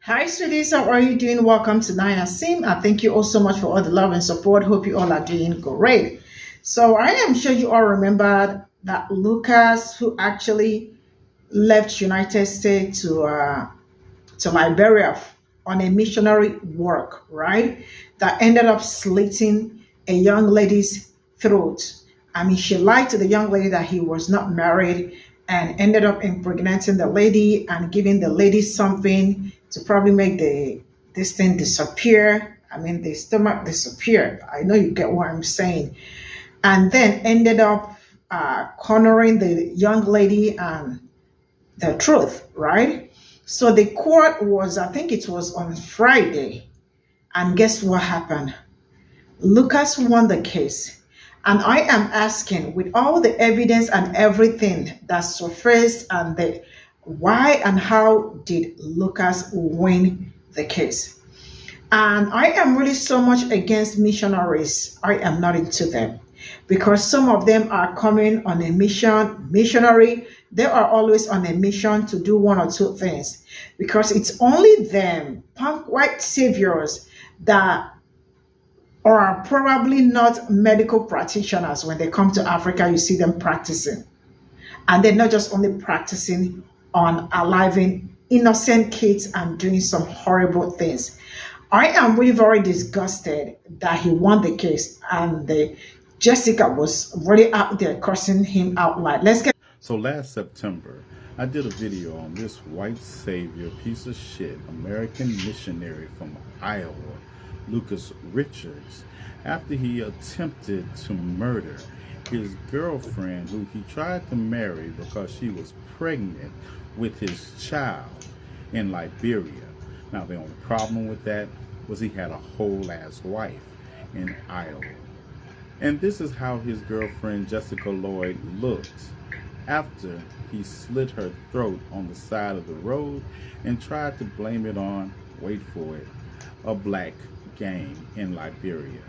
Hi, sweeties. How are you doing? Welcome to D0ing. I thank you all so much for all the love and support. Hope you all are doing great. So, I am sure you all remembered that Lucas, who actually left United States to Liberia on a missionary work, right? That ended up slitting a young lady's throat. I mean, she lied to the young lady that he was not married and ended up impregnating the lady and giving the lady something to probably make the this thing disappear. I mean, the stomach disappear. I know you get what I'm saying. And then ended up cornering the young lady and the truth, right? So the court was, I think it was on Friday. And guess what happened? Lucas won the case. And I am asking, with all the evidence and everything that surfaced, and the why and how did Lucas win the case? And I am really so much against missionaries. I am not into them because some of them are coming on a missionary. They are always on a mission to do one or two things because it's only them, punk white saviors, that are probably not medical practitioners. When they come to Africa, you see them practicing. And they're not just only practicing on aliving innocent kids and doing some horrible things. I am really very disgusted that he won the case and Jessica was really out there cursing him out loud. Let's get. So last September, I did a video on this white savior piece of shit American missionary from Iowa, Lucas Richards, after he attempted to murder his girlfriend who he tried to marry because she was pregnant with his child in Liberia. Now the only problem with that was he had a whole ass wife in Iowa. And this is how his girlfriend Jessica Lloyd looked after he slit her throat on the side of the road and tried to blame it on, wait for it, a black gang in Liberia.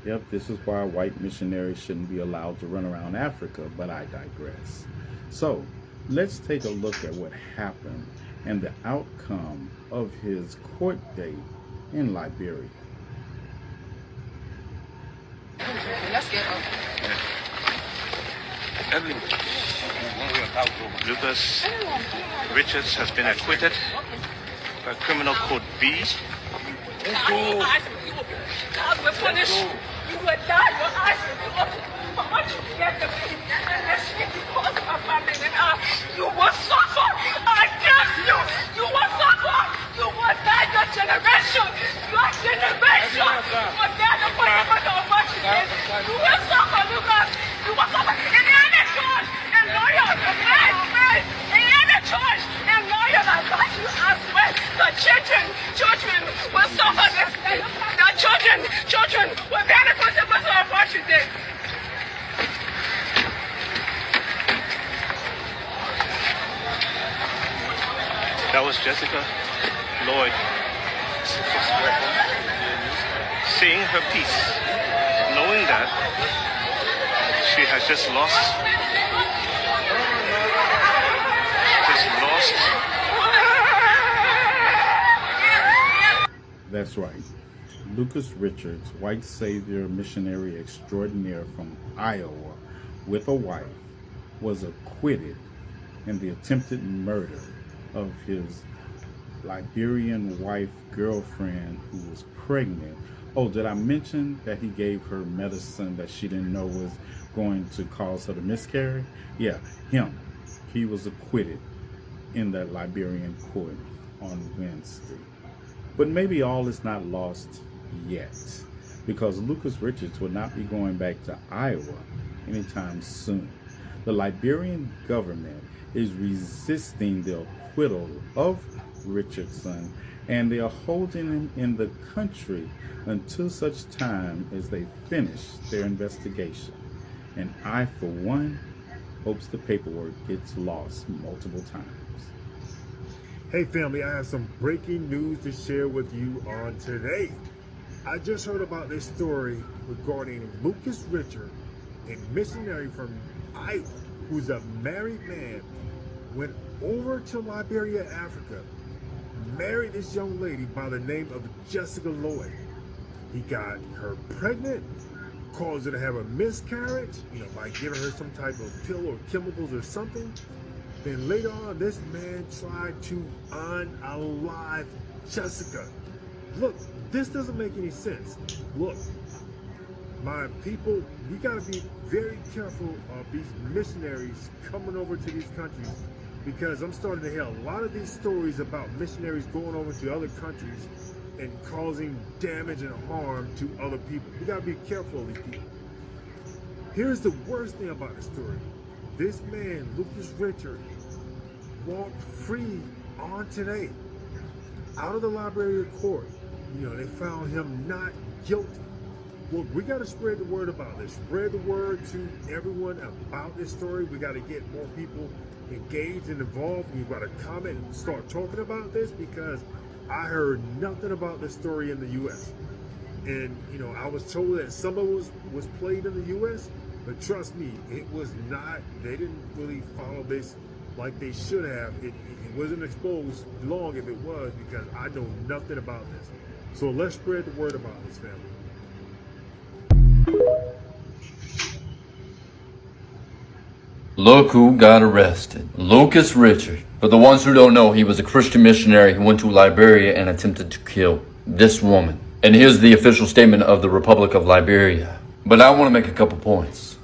Yep, this is why white missionaries shouldn't be allowed to run around Africa, but I digress. So, let's take a look at what happened and the outcome of his court date in Liberia. Let's get up. Lucas Richards has been acquitted by criminal code B. God will punish you. You will die. Your eyes will be open. But once you get the pain and the shit you cause my family and you will suffer. I guess you. You will suffer. You will die. Your generation. Your generation. Will die the consequence of what you did. You will suffer, Lucas. You will suffer. In any church and lawyer, right? In any church and lawyer that got you as well. The children will suffer this day. The children will bear the consequences of what you did. That was Jessica Lloyd saying her piece, knowing that she has just lost. That's right. Lucas Richards, white savior missionary extraordinaire from Iowa with a wife, was acquitted in the attempted murder of his Liberian wife girlfriend who was pregnant. Oh, did I mention that he gave her medicine that she didn't know was going to cause her to miscarry? Yeah, him. He was acquitted in that Liberian court on Wednesday. But maybe all is not lost yet, because Lucas Richards will not be going back to Iowa anytime soon. The Liberian government is resisting the acquittal of Richardson, and they are holding him in the country until such time as they finish their investigation. And I, for one, hopes the paperwork gets lost multiple times. Hey family, I have some breaking news to share with you on today. I just heard about this story regarding Lucas Richard, a missionary from Iowa, who's a married man, went over to Liberia, Africa, married this young lady by the name of Jessica Lloyd. He got her pregnant, caused her to have a miscarriage, by giving her some type of pill or chemicals or something. Then later on, this man tried to unalive Jessica. Look, this doesn't make any sense. Look, my people, we gotta be very careful of these missionaries coming over to these countries, because I'm starting to hear a lot of these stories about missionaries going over to other countries and causing damage and harm to other people. We gotta be careful of these people. Here's the worst thing about the story. This man, Lucas Richard, walked free on today, out of the Library of Court. They found him not guilty. Look, we got to spread the word about this. Spread the word to everyone about this story. We got to get more people engaged and involved. We've got to comment and start talking about this, because I heard nothing about this story in the U.S. And, I was told that some of it was played in the U.S., but trust me, it was not. They didn't really follow this like they should have. It wasn't exposed long if it was, because I know nothing about this. So let's spread the word about this, family. Look who got arrested. Lucas Richard. For the ones who don't know, he was a Christian missionary who went to Liberia and attempted to kill this woman. And here's the official statement of the Republic of Liberia. But I want to make a couple points.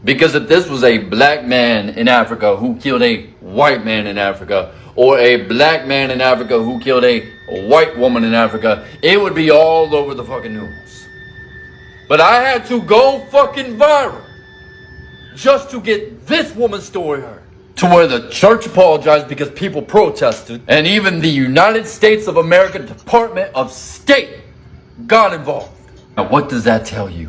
Because if this was a black man in Africa who killed a white man in Africa, or a black man in Africa who killed a white woman in Africa, it would be all over the fucking news. But I had to go fucking viral just to get this woman's story heard. To where the church apologized because people protested, and even the United States of America Department of State got involved. Now what does that tell you?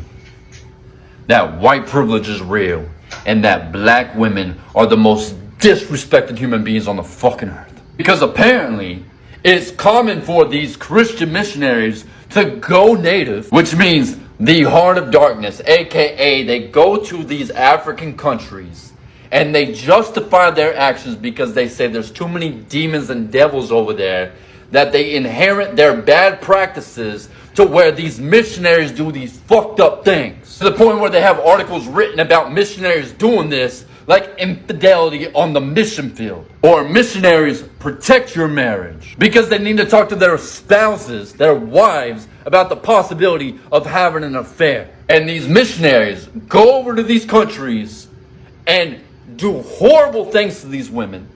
That white privilege is real, and that black women are the most disrespected human beings on the fucking earth. Because apparently, it's common for these Christian missionaries to go native, which means the heart of darkness, aka they go to these African countries and they justify their actions because they say there's too many demons and devils over there, that they inherit their bad practices to where these missionaries do these fucked up things. To the point where they have articles written about missionaries doing this, like infidelity on the mission field. Or missionaries protect your marriage because they need to talk to their spouses, their wives, about the possibility of having an affair. And these missionaries go over to these countries and do horrible things to these women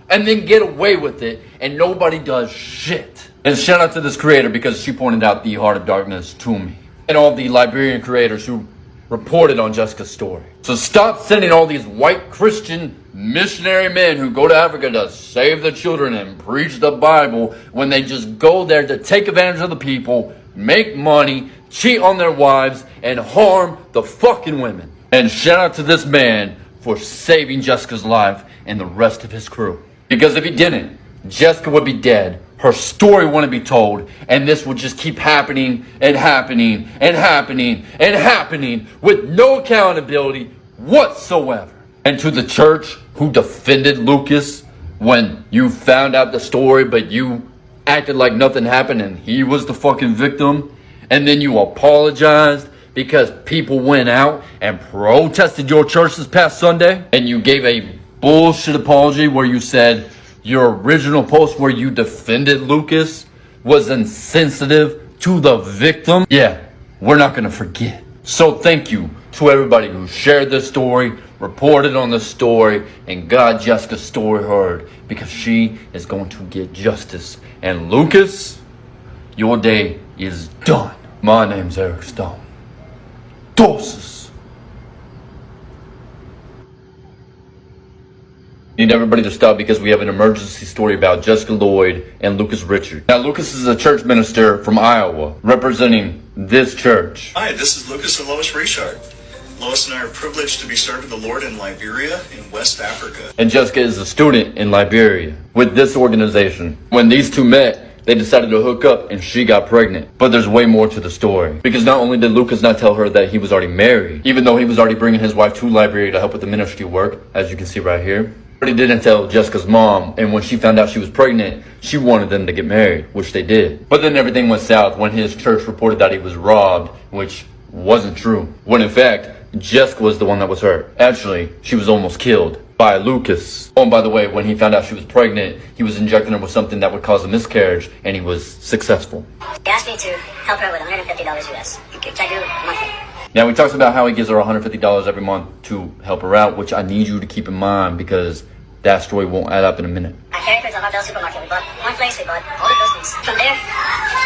and then get away with it, and nobody does shit. And shout out to this creator because she pointed out the heart of darkness to me. And all the Liberian creators who reported on Jessica's story. So stop sending all these white Christian missionary men who go to Africa to save the children and preach the Bible when they just go there to take advantage of the people, make money, cheat on their wives, and harm the fucking women. And shout out to this man for saving Jessica's life and the rest of his crew. Because if he didn't, Jessica would be dead. Her story wouldn't be told, and this would just keep happening and happening and happening and happening with no accountability whatsoever. And to the church who defended Lucas when you found out the story, but you acted like nothing happened and he was the fucking victim, and then you apologized because people went out and protested your church this past Sunday, and you gave a bullshit apology where you said your original post where you defended Lucas was insensitive to the victim. Yeah, we're not going to forget. So thank you to everybody who shared this story, reported on this story, and got Jessica's story heard, because she is going to get justice. And Lucas, your day is done. My name's Eric Stone. Doses. Need everybody to stop because we have an emergency story about Jessica Lloyd and Lucas Richard. Now, Lucas is a church minister from Iowa, representing this church. Hi, this is Lucas and Lois Richard. Lois and I are privileged to be serving the Lord in Liberia in West Africa. And Jessica is a student in Liberia with this organization. When these two met, they decided to hook up and she got pregnant. But there's way more to the story. Because not only did Lucas not tell her that he was already married, even though he was already bringing his wife to Liberia to help with the ministry work, as you can see right here, But he didn't tell Jessica's mom, and when she found out she was pregnant, she wanted them to get married, which they did. But then everything went south when his church reported that he was robbed, which wasn't true. When in fact, Jessica was the one that was hurt. Actually, she was almost killed by Lucas. Oh, and by the way, when he found out she was pregnant, he was injecting her with something that would cause a miscarriage, and he was successful. He asked me to help her with $150 US, which I do monthly. Now, he talks about how he gives her $150 every month to help her out, which I need you to keep in mind because that story won't add up in a minute. I carried her to Hot Bell Supermarket. We bought one place, we bought all of those things. From there,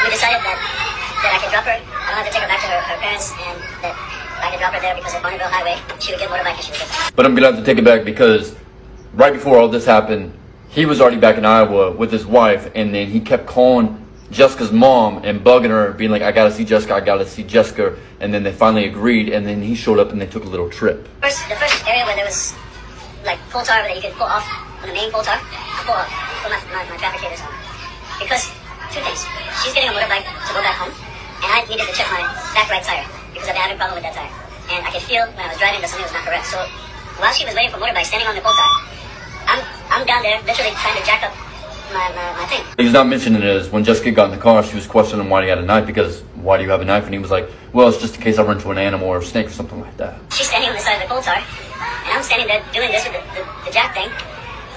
we decided that I could drop her. I don't have to take her back to her parents, and that I could drop her there because of Bonneville Highway. She would get motorbike and she would get. But I'm gonna have to take it back because right before all this happened, he was already back in Iowa with his wife, and then he kept calling Jessica's mom and bugging her, being like, I gotta see Jessica, I gotta see Jessica. And then they finally agreed, and then he showed up and they took a little trip. The first area where there was like pull tar that you could pull off on the main pull tar, I pull my fabricators on. Because two things. She's getting a motorbike to go back home, and I needed to check my back right tire because I've been having a problem with that tire. And I could feel when I was driving that something was not correct. So while she was waiting for motorbike standing on the pull tar, I'm down there literally trying to jack up my thing. He's not mentioning it is when Jessica got in the car, she was questioning why he had a knife because why do you have a knife? And he was like, well, it's just in case I run into an animal or a snake or something like that. She's standing on the side of the coal tar, and I'm standing there doing this with the jack thing.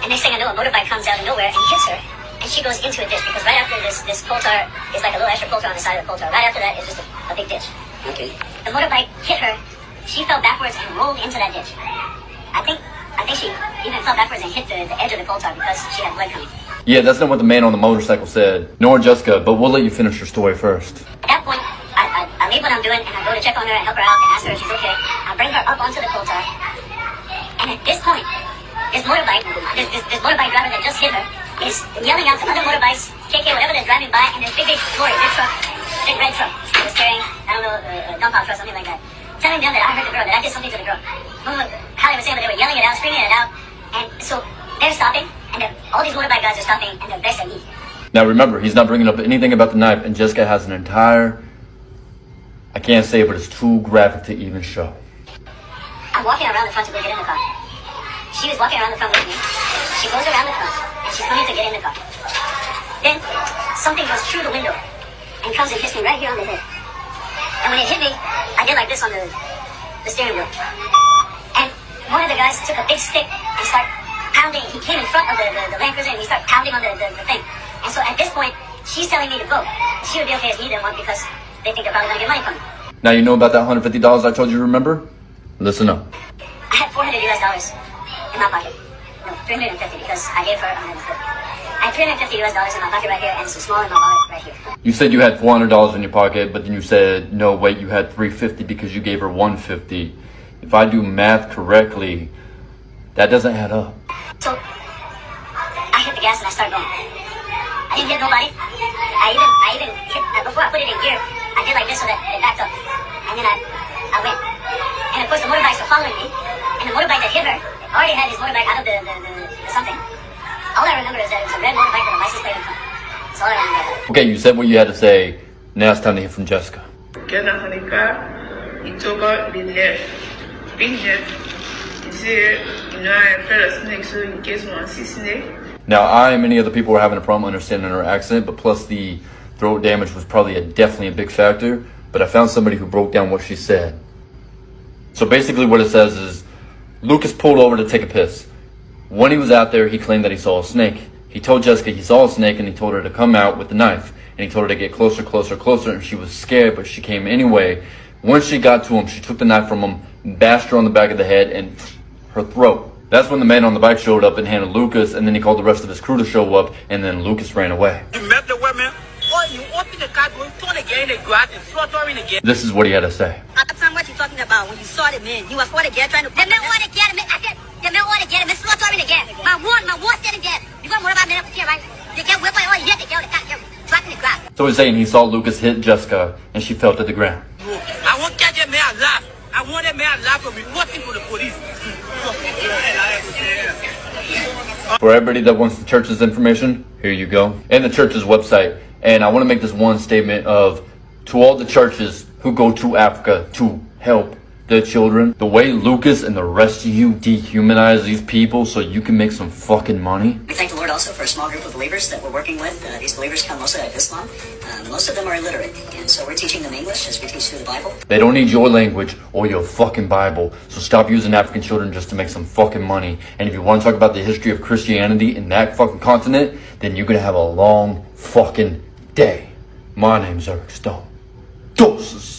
And next thing I know, a motorbike comes out of nowhere and hits her, and she goes into a ditch because right after this coal tar is like a little extra coal tar on the side of the coal tar. Right after that is just a big ditch. Okay. The motorbike hit her. She fell backwards and rolled into that ditch. I think she even fell backwards and hit the edge of the coal tar because she had blood coming. Yeah, that's not what the man on the motorcycle said, nor Jessica, but we'll let you finish your story first. At that point, I leave what I'm doing and I go to check on her and help her out and ask her if she's okay. I bring her up onto the coal tar, and at this point, this motorbike driver that just hit her is yelling out to other motorbikes, KK, whatever they're driving by, and this big lorry, big truck, big red truck, that was carrying, I don't know, a dump out truck, something like that, telling them that I hurt the girl, that I did something to the girl. I don't know how they were saying, but they were yelling it out, screaming it out, and so they're stopping, and all these motorbike guys are stopping, and they're best at me. Now remember, he's not bringing up anything about the knife, and Jessica has an entire, I can't say it, but it's too graphic to even show. I'm walking around the front to go get in the car. She was walking around the front with me. She goes around the front, and she's coming to get in the car. Then, something goes through the window, and comes and hits me right here on the head. And when it hit me, I did like this on the steering wheel. And one of the guys took a big stick and started pounding. He came in front of the Land Cruiser and he started pounding on the thing. And so at this point, she's telling me to go. She would be okay as me then one because they think they're probably going to get money from me. Now you know about that $150 I told you to remember? Listen up. I had $400 US in my pocket. No, 350 because I gave her 150. I had $350 US in my pocket right here and some small in my wallet right here. You said you had $400 in your pocket, but then you said, no, wait, you had $350 because you gave her $150. If I do math correctly, that doesn't add up. So, I hit the gas and I started going. I didn't hit nobody. I even hit, before I put it in gear, I did like this so that it backed up. And then I went. And of course the motorbikes were following me. And the motorbike that hit her already had his motorbike out of the something. All I remember is that it was a red motorbike with a license plate in front. That's all I remember. Okay, you said what you had to say. Now it's time to hear from Jessica. Get dans les cas, il toca les nerfs. Big nerfs. Il disait, il a fait le snake sur une caisse ou un snake. Now, I and many other people were having a problem understanding her accent, but plus the throat damage was probably definitely a big factor. But I found somebody who broke down what she said. So basically what it says is, Lucas pulled over to take a piss. When he was out there, he claimed that he saw a snake. He told Jessica he saw a snake and he told her to come out with the knife. And he told her to get closer, closer, closer, and she was scared, but she came anyway. Once she got to him, she took the knife from him, bashed her on the back of the head and her throat. That's when the man on the bike showed up and handled Lucas, and then he called the rest of his crew to show up, and then Lucas ran away. You met the women, or you open the car door, turn again, they go out and slaughtering again. This is what he had to say. What you talking about when you saw the men? You was for the girl trying to. The men want to get him. I said, the men want to get him. It's slaughtering again. My war standing there. You got more about men up here, right? The girl whip all hit the girl, dropping the ground. So he's saying he saw Lucas hit Jessica, and she fell to the ground. I won't catch that man alive. I want that man alive from reporting for the police. For everybody that wants the church's information, here you go. And the church's website. And I want to make this one statement of, to all the churches who go to Africa to help their children, the way Lucas and the rest of you dehumanize these people so you can make some fucking money. We thank the Lord also for a small group of believers that we're working with. These believers come mostly out of Islam. Most of them are illiterate, and so we're teaching them English as we teach through the Bible. They don't need your language or your fucking Bible, so stop using African children just to make some fucking money. And if you want to talk about the history of Christianity in that fucking continent, then you're gonna have a long fucking day. My name's Eric Stone. Doses.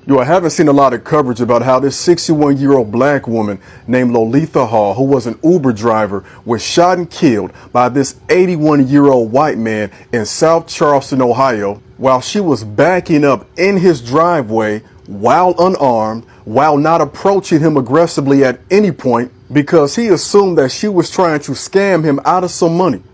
Yo, I haven't seen a lot of coverage about how this 61-year-old black woman named Lolitha Hall, who was an Uber driver, was shot and killed by this 81-year-old white man in South Charleston, Ohio, while she was backing up in his driveway while unarmed, while not approaching him aggressively at any point, because he assumed that she was trying to scam him out of some money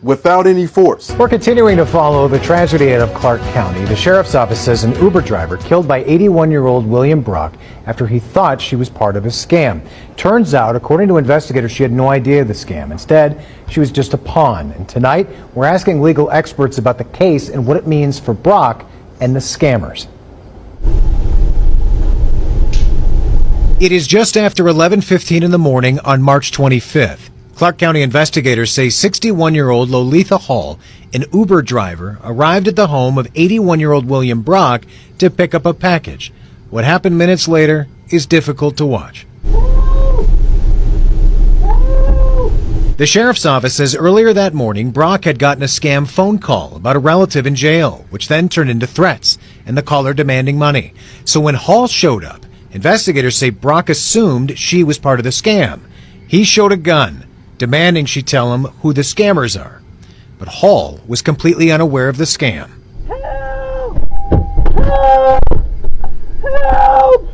without any force. We're continuing to follow the tragedy out of Clark County. The sheriff's office says an Uber driver killed by 81-year-old William Brock after he thought she was part of a scam. Turns out, according to investigators, she had no idea of the scam. Instead, she was just a pawn. And tonight, we're asking legal experts about the case and what it means for Brock and the scammers. It is just after 11:15 in the morning on March 25th. Clark County investigators say 61-year-old Lolitha Hall, an Uber driver, arrived at the home of 81-year-old William Brock to pick up a package. What happened minutes later is difficult to watch. The sheriff's office says earlier that morning, Brock had gotten a scam phone call about a relative in jail, which then turned into threats and the caller demanding money. So when Hall showed up, investigators say Brock assumed she was part of the scam. He showed a gun, demanding she tell him who the scammers are. But Hall was completely unaware of the scam. Help! Help!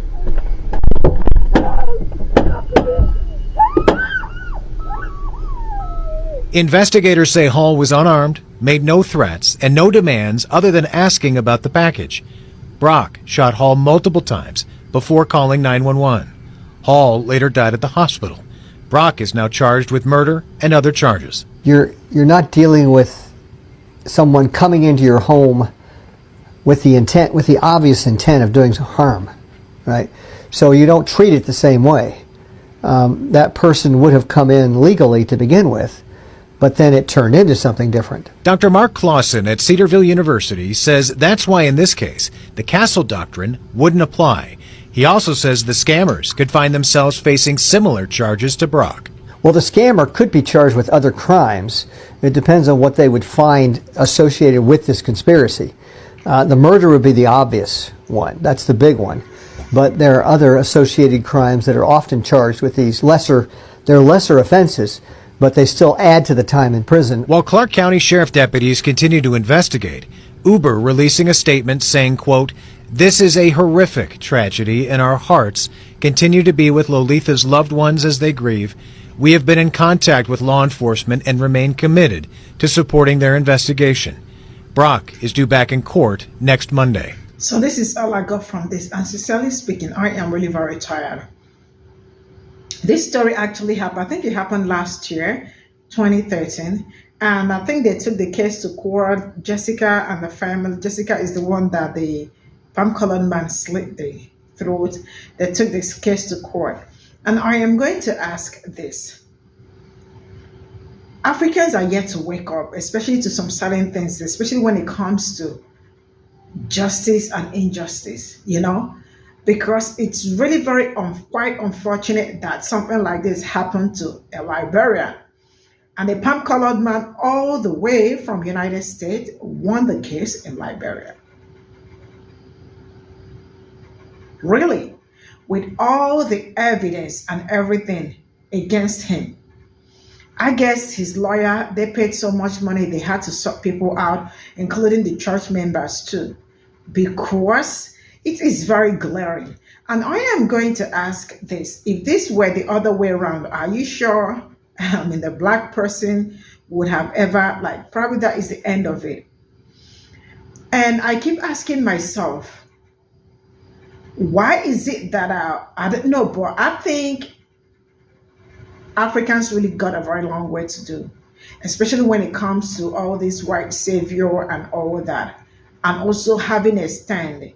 Investigators say Hall was unarmed, made no threats, and no demands other than asking about the package. Brock shot Hall multiple times before calling 911. Hall later died at the hospital. Brock is now charged with murder and other charges. You're not dealing with someone coming into your home with the obvious intent of doing harm, right? So you don't treat it the same way. That person would have come in legally to begin with, but then it turned into something different. Dr. Mark Clausen at Cedarville University says that's why in this case, the Castle Doctrine wouldn't apply. He also says the scammers could find themselves facing similar charges to Brock. Well, the scammer could be charged with other crimes. It depends on what they would find associated with this conspiracy. The murder would be the obvious one. That's the big one. But there are other associated crimes that are often charged with these lesser offenses, but they still add to the time in prison. While Clark County Sheriff deputies continue to investigate, Uber releasing a statement saying, quote, "This is a horrific tragedy and our hearts continue to be with Lolitha's loved ones as they grieve. We have been in contact with law enforcement and remain committed to supporting their investigation." Brock is due back in court next Monday. So this is all I got from this. And sincerely speaking, I am really very tired. This story actually happened, I think it happened last year, 2013. And I think they took the case to court. Jessica and the family. Jessica is the one that the palm-colored man slit the throat. They took this case to court. And I am going to ask this. Africans are yet to wake up, especially to some certain things, especially when it comes to justice and injustice, because it's really very quite unfortunate that something like this happened to a Liberian. And a palm-colored man all the way from United States won the case in Liberia. Really, with all the evidence and everything against him. I guess his lawyer, they paid so much money they had to sort people out, including the church members too, because it is very glaring. And I am going to ask this, if this were the other way around, are you sure the black person would have ever, probably that is the end of it. And I keep asking myself, why is it that, I don't know, but I think Africans really got a very long way to do, especially when it comes to all this white savior and all that, and also having a stand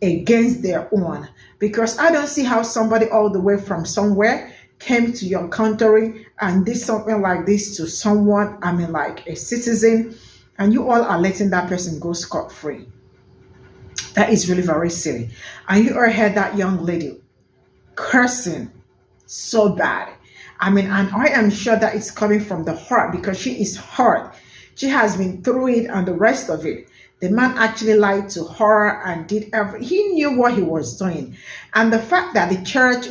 against their own. Because I don't see how somebody all the way from somewhere came to your country and did something like this to someone, I mean like a citizen, and you all are letting that person go scot-free. That is really very silly. And you all heard that young lady cursing so bad. I mean, and I am sure that it's coming from the heart because she is hurt. She has been through it and the rest of it. The man actually lied to her and did everything. He knew what he was doing. And the fact that the church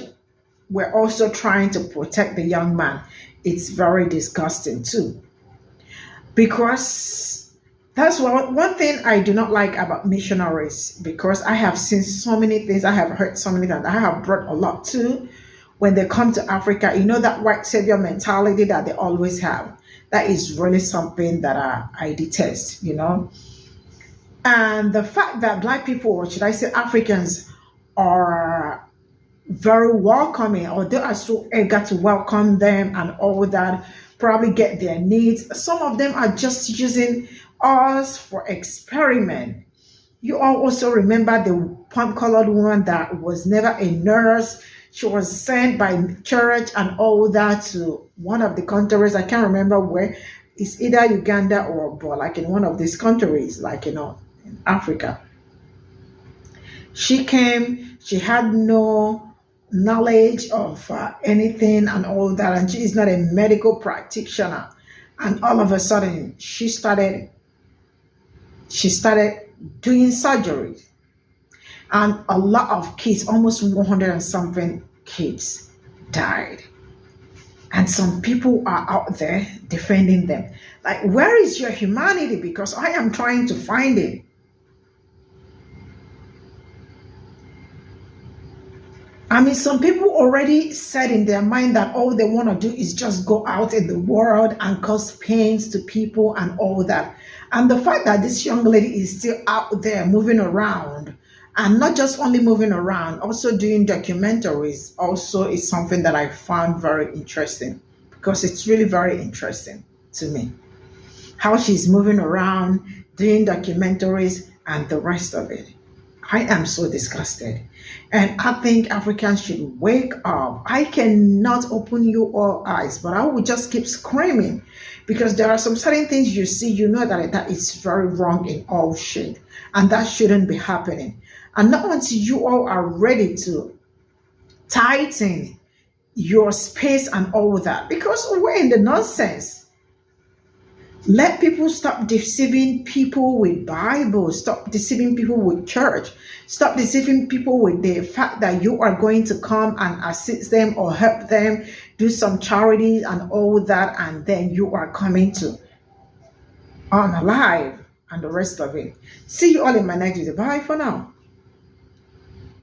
were also trying to protect the young man, it's very disgusting too. Because that's one thing I do not like about missionaries, because I have seen so many things, I have heard so many things, I have brought a lot too. When they come to Africa, you know, that white savior mentality that they always have. That is really something that I detest, you know. And the fact that Black people, or should I say Africans, are very welcoming, or they are so eager to welcome them and all that, probably get their needs. Some of them are just using us for experiment. You all also remember the palm-colored woman that was never a nurse. She was sent by church and all that to one of the countries. I can't remember where. It's either Uganda or like in one of these countries, like, you know, in Africa. She came, she had no knowledge of anything and all that, and she is not a medical practitioner. And all of a sudden, she started doing surgery. And a lot of kids, almost 100 and something kids, died. And some people are out there defending them. Like, where is your humanity? Because I am trying to find it. I mean, some people already said in their mind that all they want to do is just go out in the world and cause pains to people and all that. And the fact that this young lady is still out there moving around, and not just only moving around, also doing documentaries, also is something that I found very interesting, because it's really very interesting to me. How she's moving around, doing documentaries and the rest of it. I am so disgusted. And I think Africans should wake up. I cannot open you all eyes, but I will just keep screaming, because there are some certain things you see, you know that is very wrong in all shade, and that shouldn't be happening. And not until you all are ready to tighten your space and all that, because we're in the nonsense. Let people stop deceiving people with Bible. Stop deceiving people with church. Stop deceiving people with the fact that you are going to come and assist them or help them, do some charities and all that, and then you are coming to unalive and the rest of it. See you all in my next video. Bye for now.